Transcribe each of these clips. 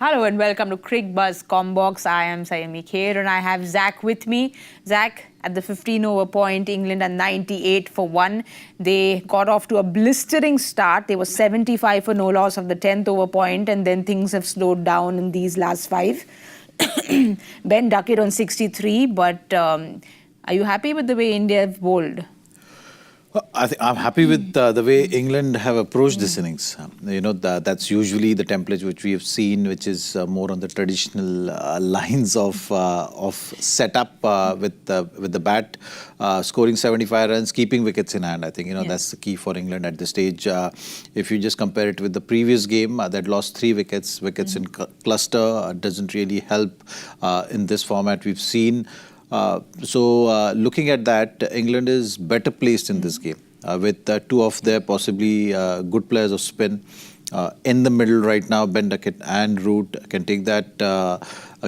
Hello and welcome to Cricbuzz Comm. I am Saiyami Kher and I have Zach with me. Zach, at the 15-over point, England are 98 for 1. They got off to a blistering start. They were 75 for no loss of the 10th over point, and then things have slowed down in these last 5. Ben Duckett on 63, but are you happy with the way India have bowled? Well, I'm happy with the way England have approached this innings. That's usually the template which we have seen, which is more on the traditional lines of setup with the bat, scoring 75 runs, keeping wickets in hand. I think that's the key for England at this stage. If you just compare it with the previous game that lost 3 wickets, in cluster doesn't really help in this format we've seen. Looking at that, England is better placed in this game with 2 of their possibly good players of spin. In the middle right now, Ben Duckett and Root can take that,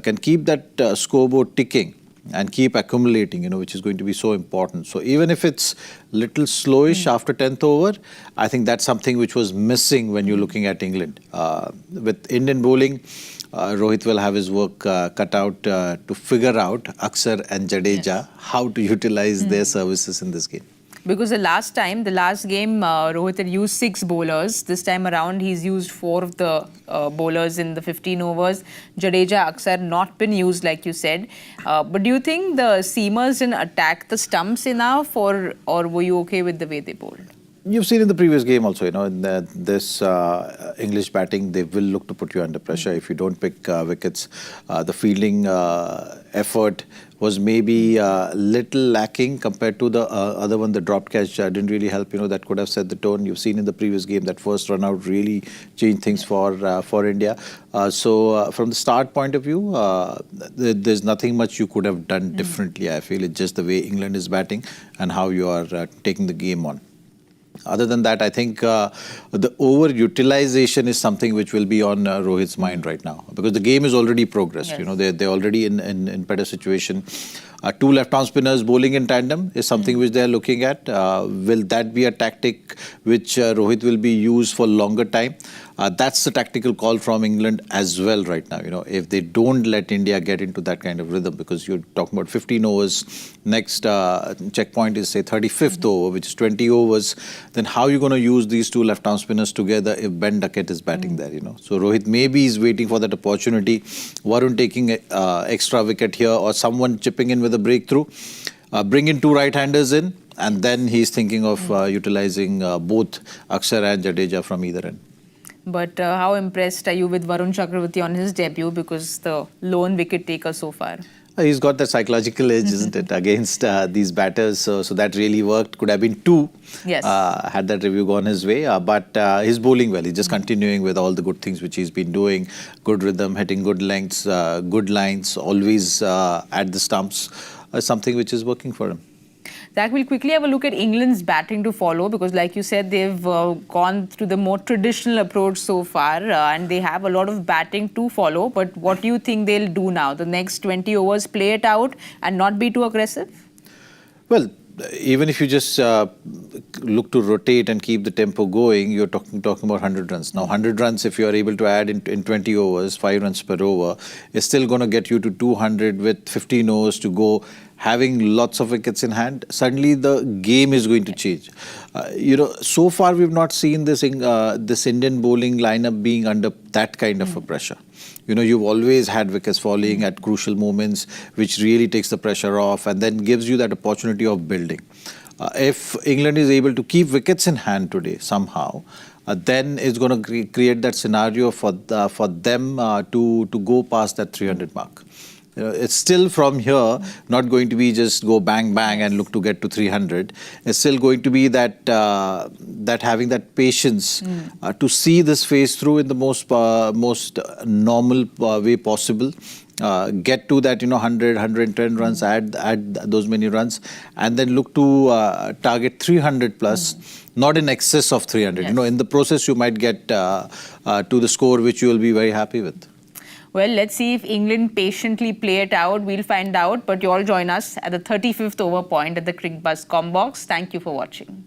can keep that scoreboard ticking and keep accumulating, which is going to be so important. So even if it's little slowish after 10th over, I think that's something which was missing when you're looking at England. With Indian bowling, Rohit will have his work cut out to figure out Kher and Jadeja how to utilize their services in this game. Because the last game, Rohit had used 6 bowlers. This time around, he's used 4 of the bowlers in the 15 overs. Jadeja, Kher not been used, like you said. But do you think the seamers didn't attack the stumps enough, or were you okay with the way they bowled? You've seen in the previous game also, in this English batting, they will look to put you under pressure. If you don't pick wickets, the fielding effort was maybe a little lacking compared to the other one. The drop catch didn't really help. That could have set the tone. You've seen in the previous game that first run out really changed things for India. So from the start point of view, there's nothing much you could have done differently. I feel it's just the way England is batting and how you are taking the game on. Other than that, I think the over-utilization is something which will be on Rohit's mind right now, because the game is already progressed. Yes. They're already in better situation. 2 left-arm spinners bowling in tandem is something which they're looking at. Will that be a tactic which Rohit will be used for longer time? That's the tactical call from England as well right now. If they don't let India get into that kind of rhythm, because you're talking about 15 overs, next checkpoint is say 35th over, which is 20 overs, then how are you going to use these 2 left-arm spinners together if Ben Duckett is batting there, So Rohit maybe is waiting for that opportunity. Varun taking extra wicket here, or someone chipping in with a breakthrough, bring in 2 right-handers in, and then he's thinking of utilizing both Kher and Jadeja from either end. But how impressed are you with Varun Chakravarti on his debut, because the lone wicket taker so far? He's got that psychological edge, isn't it, against these batters. So that really worked. Could have been 2 had that review gone his way. But he's bowling well. He's just continuing with all the good things which he's been doing. Good rhythm, hitting good lengths, good lines, always at the stumps. Something which is working for him. Zach, we'll quickly have a look at England's batting to follow, because like you said, they've gone through the more traditional approach so far, and they have a lot of batting to follow. But what do you think they'll do now? The next 20 overs, play it out and not be too aggressive? Well, even if you just look to rotate and keep the tempo going, you're talking about 100 runs. Now, 100 runs, if you are able to add in 20 overs, 5 runs per over, is still going to get you to 200 with 15 overs to go. Having lots of wickets in hand, suddenly the game is going to change. So far we've not seen this Indian bowling lineup being under that kind of a pressure. You've always had wickets falling at crucial moments, which really takes the pressure off and then gives you that opportunity of building. If England is able to keep wickets in hand today somehow, then it's going to create that scenario for them to go past that 300 mark. It's still from here not going to be just go bang bang and look to get to 300. It's still going to be that having that patience to see this phase through in the most normal way possible. Get to that 100, 110 runs, add those many runs, and then look to target 300 plus, not in excess of 300. Yes. In the process you might get to the score which you will be very happy with. Well, let's see if England patiently play it out. We'll find out. But you all join us at the 35th over point at the Cricbuzz Comm box. Thank you for watching.